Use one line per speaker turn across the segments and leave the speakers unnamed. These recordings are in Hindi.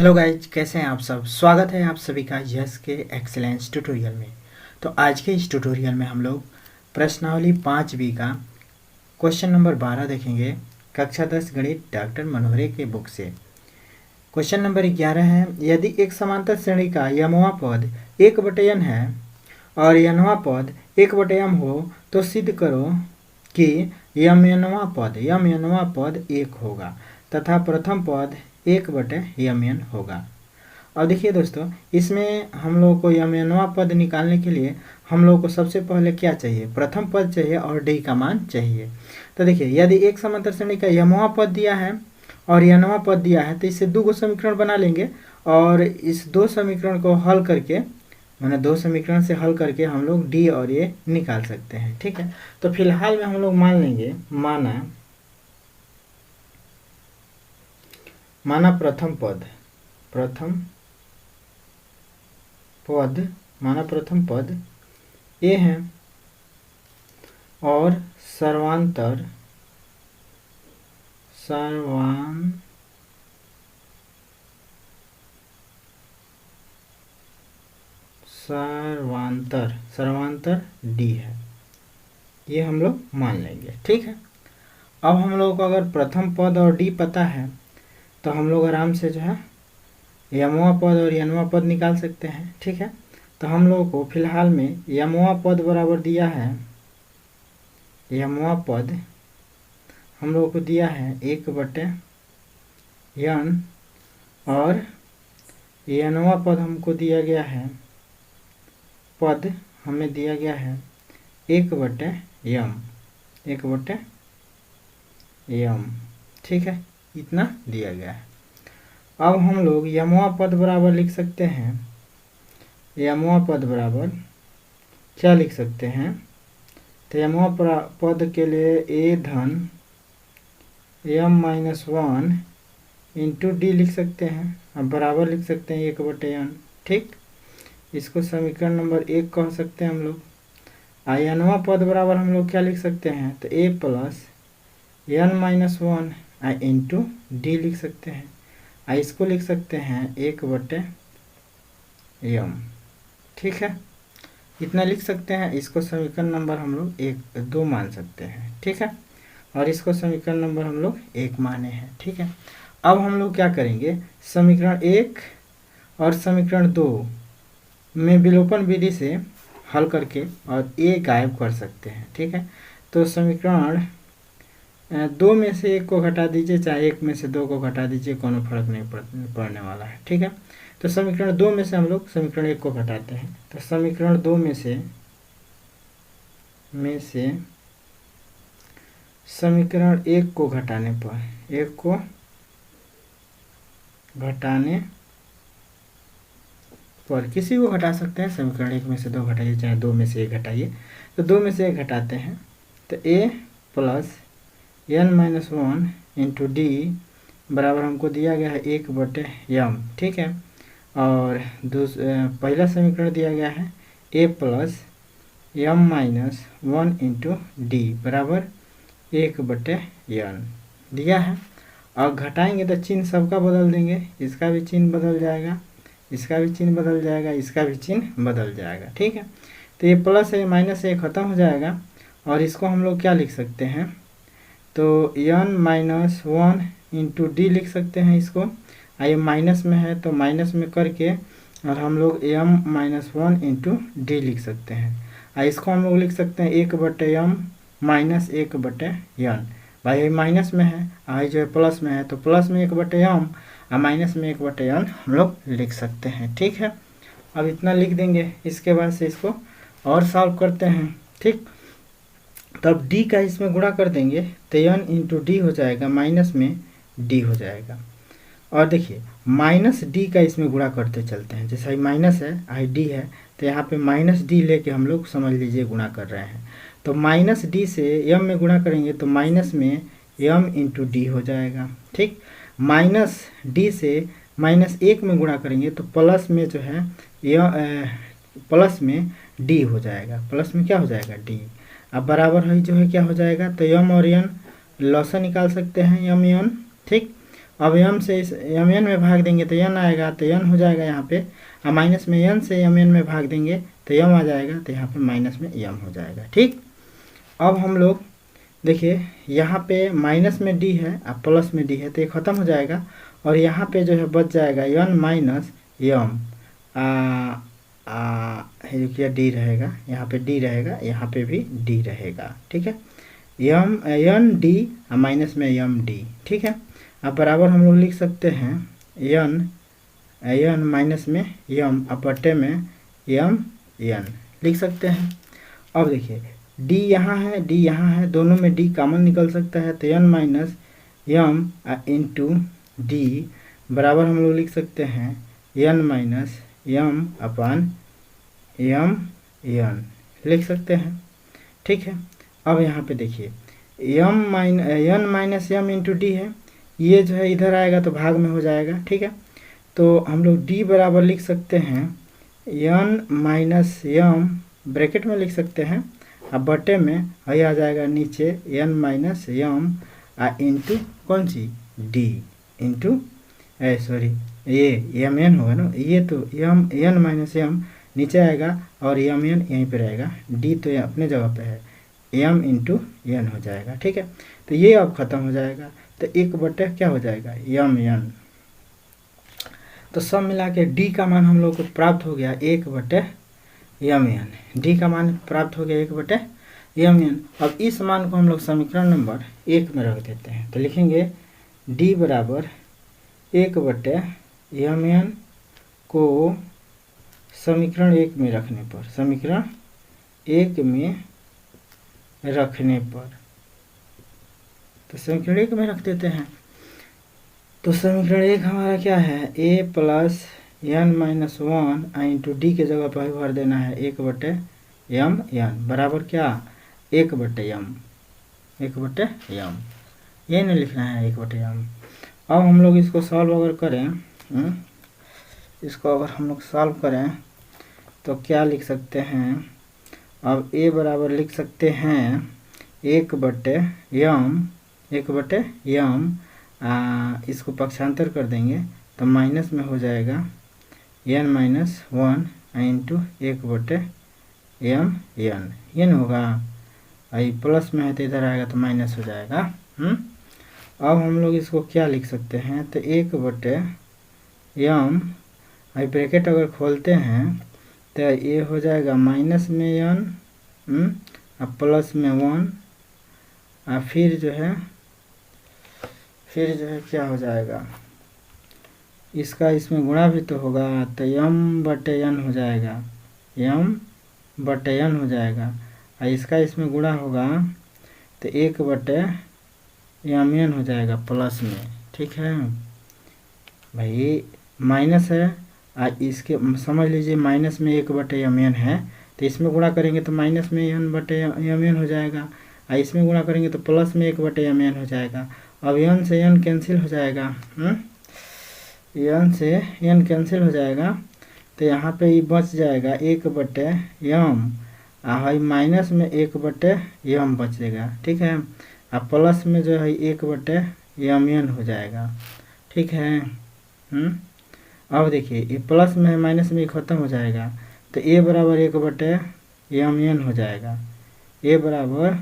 हेलो गाइज, कैसे हैं आप सब। स्वागत है आप सभी का यस के एक्सीलेंस ट्यूटोरियल में। तो आज के इस ट्यूटोरियल में हम लोग प्रश्नावली 5B का क्वेश्चन नंबर 12 देखेंगे। कक्षा 10 गणित डॉक्टर मनोहरे के बुक से। क्वेश्चन नंबर 11 है, यदि एक समांतर श्रेणी का यमवा पद 1/n है और यनवा पद 1/m हो तो सिद्ध करो कि यमयनवा पद 1 होगा तथा प्रथम पद 1/mn होगा। अब देखिए दोस्तों, इसमें हम लोग को यमयनवा पद निकालने के लिए हम लोग को सबसे पहले क्या चाहिए, प्रथम पद चाहिए और डी का मान चाहिए। तो देखिए, यदि एक समांतर श्रेणी का यमवा पद दिया है और यनवा पद दिया है तो इससे दो समीकरण बना लेंगे और इस दो समीकरण को हल करके मैंने दो समीकरण से हल करके हम लोग डी और ए निकाल सकते हैं। ठीक है, तो फिलहाल में हम लोग मान लेंगे, माना प्रथम पद ए है और सर्वांतर डी है, ये हम लोग मान लेंगे। ठीक है, अब हम लोग को अगर प्रथम पद और डी पता है तो हम लोग आराम से जो है यमवा पद और यनवा पद निकाल सकते हैं। ठीक है, तो हम लोग को फिलहाल में यमवा पद बराबर दिया है, यमवा पद हम लोग को दिया है 1/n और यनवा पद हमको दिया गया है, पद हमें दिया गया है 1/m। ठीक है, इतना दिया गया है। अब हम लोग यमवा पद बराबर लिख सकते हैं, यमवा पद बराबर क्या लिख सकते हैं, तो यमवा पद के लिए a धन m-1 इंटू डी लिख सकते हैं। अब बराबर लिख सकते हैं 1/n। ठीक, इसको समीकरण नंबर 1 कह सकते हैं हम लोग। यनवा पद बराबर हम लोग क्या लिख सकते हैं, तो a plus n-1 into D लिख सकते हैं। इसको लिख सकते हैं 1/m। ठीक है, इतना लिख सकते हैं। इसको समीकरण नंबर हम लोग 2 मान सकते हैं। ठीक है, और इसको समीकरण नंबर हम लोग 1 माने हैं। ठीक है, अब हम लोग क्या करेंगे, समीकरण 1 और समीकरण 2 में विलोपन विधि से हल करके और ए गायब कर सकते हैं। ठीक है, तो समीकरण 2 में से 1 को घटा दीजिए, चाहे 1 में से 2 को घटा दीजिए, कोनो फर्क नहीं पड़ने वाला है। ठीक है, तो समीकरण 2 में से हम लोग समीकरण 1 को घटाते हैं, तो समीकरण 2 में से समीकरण 1 को घटाने पर किसी को घटा सकते हैं। समीकरण 1 में से 2 घटाइए, चाहे 2 में से 1 घटाइए, तो 2 में से 1 घटाते हैं तो a plus n-1 into d बराबर हमको दिया गया है 1/m। ठीक है, और पहला समीकरण दिया गया है a plus m-1 into d बराबर 1/n दिया है। और घटाएंगे तो चिन्ह सबका बदल देंगे, इसका भी चिन्ह बदल जाएगा, इसका भी चिन्ह बदल जाएगा, इसका भी चिन्ह बदल जाएगा। ठीक है, तो ये प्लस है माइनस है ख़त्म हो जाएगा और इसको हम लोग क्या लिख सकते हैं, तो n-1 इंटू डी लिख सकते हैं। इसको ये माइनस में है तो माइनस में करके और हम लोग m-1 इंटू डी लिख सकते हैं। इसको हम लोग लिख सकते हैं 1/m माइनस 1/n। भाई ये माइनस में है, आई जो है प्लस में है, तो प्लस में 1/m और माइनस में 1/n हम लोग लिख सकते हैं। ठीक है, अब इतना लिख देंगे, इसके बाद से इसको और सॉल्व करते हैं। ठीक, तब d का इसमें गुणा कर देंगे तो n इंटू डी हो जाएगा, माइनस में d हो जाएगा। और देखिए माइनस डी का इसमें गुणा करते चलते हैं, जैसा माइनस है आई डी है तो यहाँ पे माइनस डी लेके हम लोग समझ लीजिए गुणा कर रहे हैं। तो माइनस डी से m में गुणा करेंगे तो माइनस में m इंटू डी हो जाएगा। ठीक, माइनस डी से -1 में गुणा करेंगे तो प्लस में जो है प्लस में डी हो जाएगा, प्लस में क्या हो जाएगा डी। अब बराबर है जो है क्या हो जाएगा, तो m और n लॉसा निकाल सकते हैं m n। ठीक, अब एम से इस एम एन में भाग देंगे तो एन आएगा, तो एन हो जाएगा यहाँ पे, और माइनस में एन से एम एन में भाग देंगे तो एम आ जाएगा, तो यहाँ पे माइनस में एम हो जाएगा। ठीक, अब हम लोग देखिए यहाँ पे माइनस में डी है और प्लस में डी है, तो ये खत्म हो जाएगा, और यहाँ पे जो है बच जाएगा एन माइनस एम, रुकिए डी रहेगा, यहाँ पे डी रहेगा, यहाँ पे भी डी रहेगा। ठीक है, एम एन डी माइनस में एम डी। ठीक है, अब बराबर हम लोग लिख सकते हैं एन माइनस में एम अब बट्टे में एम एन लिख सकते हैं। अब देखिए डी यहाँ है, डी यहाँ है, दोनों में डी कॉमन निकल सकता है, तो n minus m into d बराबर हम लोग लिख सकते हैं n minus m upon m n लिख सकते हैं। ठीक है, अब यहाँ पे देखिए n minus m into d है, ये जो है इधर आएगा तो भाग में हो जाएगा। ठीक है, तो हम लोग डी बराबर लिख सकते हैं एन माइनस एम ब्रैकेट में लिख सकते हैं, अब बटे में ये आ जाएगा नीचे एन माइनस एम इंटू कौन सी डी इंटू सॉरी ये एम एन होगा ना, ये तो एम एन माइनस एम नीचे आएगा और एम एन यहीं पे रहेगा, डी तो अपने जगह पे है, एम इंटू एन हो जाएगा। ठीक है, तो ये अब खत्म हो जाएगा, तो एक बटे क्या हो जाएगा एम एन। तो सब मिला के डी का मान हम लोग को प्राप्त हो गया 1/m n, डी का मान प्राप्त हो गया 1/m n। अब इस मान को हम लोग समीकरण नंबर 1 में रख देते हैं, तो लिखेंगे डी बराबर 1/m n को समीकरण 1 में रखने पर, समीकरण 1 में रखने पर, तो समीकरण 1 में रख देते हैं। तो समीकरण 1 हमारा क्या है, a plus n minus 1 into d के जगह पर भर देना है 1/m n बराबर क्या 1/m, 1/m ये नहीं लिखना है 1/m। अब हम लोग इसको सॉल्व अगर करें, इसको अगर हम लोग सॉल्व करें तो क्या लिख सकते हैं, अब a बराबर लिख सकते हैं 1/m, इसको पक्षांतर कर देंगे तो माइनस में हो जाएगा n minus 1 into 1/m n, ये न होगा, आई प्लस में है तो इधर आएगा तो माइनस हो जाएगा। अब हम लोग इसको क्या लिख सकते हैं, तो 1/m आई ब्रैकेट अगर खोलते हैं तो ये हो जाएगा माइनस में n और प्लस में 1 और फिर जो है क्या हो जाएगा, इसका इसमें गुणा भी तो होगा, तो m/n हो जाएगा, m/n हो जाएगा, और इसका इसमें गुणा होगा तो 1/m n हो जाएगा प्लस में। ठीक है भाई, माइनस है इसके समझ लीजिए माइनस में 1/m n है, तो इसमें गुणा करेंगे तो माइनस में n/m n हो जाएगा, और इसमें गुणा करेंगे तो प्लस में 1/m n हो जाएगा। अब n से n कैंसिल हो जाएगा, n से n कैंसिल हो जाएगा, तो यहाँ पे ये बच जाएगा 1/m, और माइनस में 1/m बचेगा। ठीक है, और प्लस में जो है 1/m n हो जाएगा। ठीक है, अब देखिए ये प्लस में है माइनस में खत्म हो जाएगा, तो a बराबर 1/m n हो जाएगा, a बराबर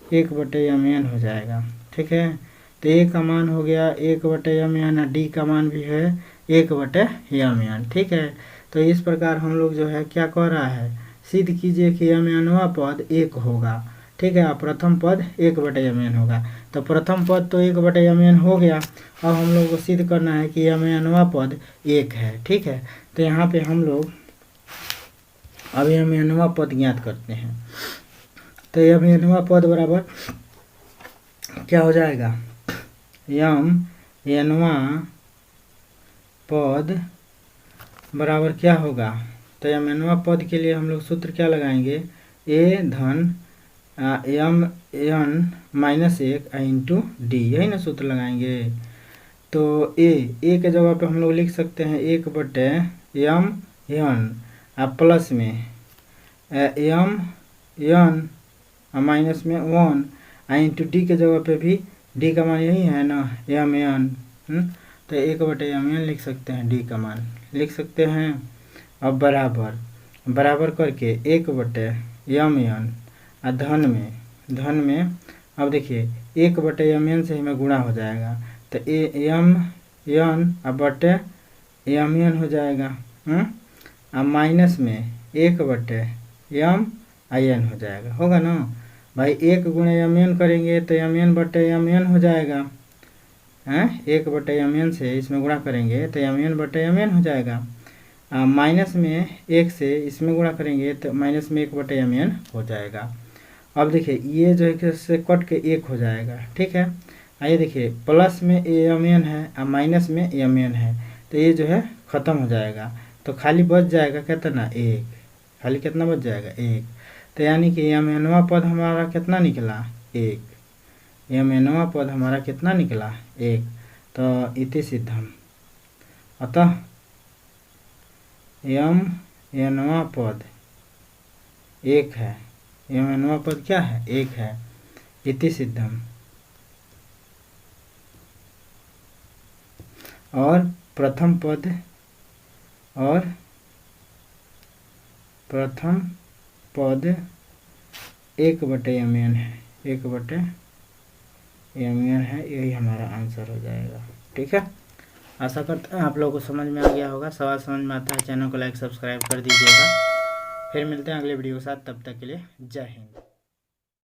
1/m n हो जाएगा। ठीक है, तो a का मान हो गया 1/m n और d का मान भी है 1/m n। ठीक है, तो इस प्रकार हम लोग जो है क्या कह रहा है, सिद्ध कीजिए कि m nवां पद 1 होगा। ठीक है, प्रथम पद 1/m n होगा, तो प्रथम पद तो 1/m n हो गया। अब हम लोग को सिद्ध करना है कि m nवां पद 1 है। ठीक है, तो यहाँ पे हम लोग अब m nवां पद ज्ञात करते हैं, तो m nवां पद बराबर क्या हो जाएगा, m nवां पद बराबर क्या होगा, तो m nवां पद के लिए हम लोग सूत्र क्या लगाएंगे, a धन m n minus 1 into D, यही ना सूत्र लगाएंगे। तो a के जगह पे हम लोग लिख सकते हैं 1/m n प्लस में m n माइनस में 1 इंटू डी के जगह पे भी डी का मान यही है ना m n तो 1/mn लिख सकते हैं, डी का मान लिख सकते हैं। अब बराबर करके 1/mn धन में अब देखिए 1/mn से हमें गुणा हो जाएगा, तो mn अब बटे mn हो जाएगा। अब माइनस में 1/min हो जाएगा, होगा ना भाई। 1 गुणे mn करेंगे तो mn/mn हो जाएगा। 1/mn से इसमें गुणा करेंगे तो mn/mn हो जाएगा। माइनस में 1 से इसमें गुणा करेंगे तो माइनस में 1/mn हो जाएगा। अब देखिए ये जो है इससे कट के 1 हो जाएगा, ठीक है। आइए देखिए प्लस में mn है और माइनस में mn है, तो ये जो है ख़त्म हो जाएगा, तो खाली बच जाएगा कितना, 1। खाली कितना बच जाएगा, 1। तो यानी कि mnवा पद हमारा कितना निकला, 1। mnवा पद हमारा कितना निकला, 1। तो इति सिद्धम, अतः mnवा पद 1 है। mnवा पद क्या है, 1 है। इति सिद्धम। और प्रथम पद 1/mn है, 1/mn है, यही हमारा आंसर हो जाएगा, ठीक है। आशा करते हैं आप लोगों को समझ में आ गया होगा। सवाल समझ में आता है चैनल को लाइक सब्सक्राइब कर दीजिएगा। फिर मिलते हैं अगले वीडियो के साथ, तब तक के लिए जय हिंद।